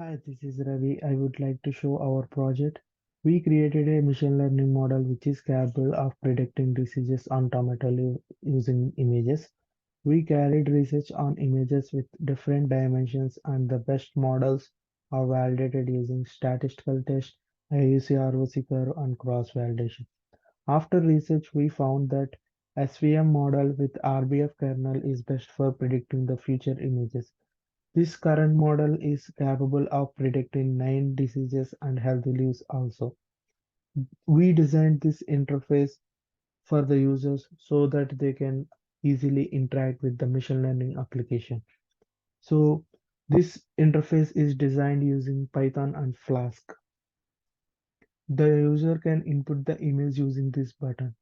Hi, this is Ravi. I would like to show our project. We created a machine learning model which is capable of predicting diseases on tomato leaf using images. We carried research on images with different dimensions, and the best models are validated using statistical tests, AUC ROC curve, and cross validation. After research, we found that SVM model with RBF kernel is best for predicting the future images. This current model is capable of predicting 9 diseases and healthy leaves also. We designed this interface for the users so that they can easily interact with the machine learning application. So this interface is designed using Python and Flask. The user can input the image using this button.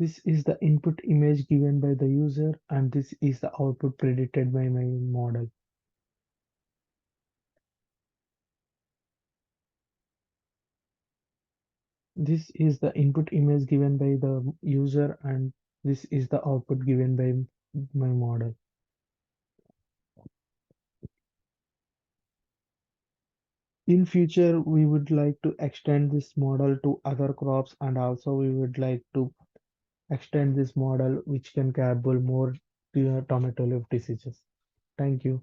This is the input image given by the user, and this is the output predicted by my model. This is the input image given by the user, and this is the output given by my model. In future, we would like to extend this model to other crops, and also we would like to extend this model which can capable more tomato leaf diseases. Thank you.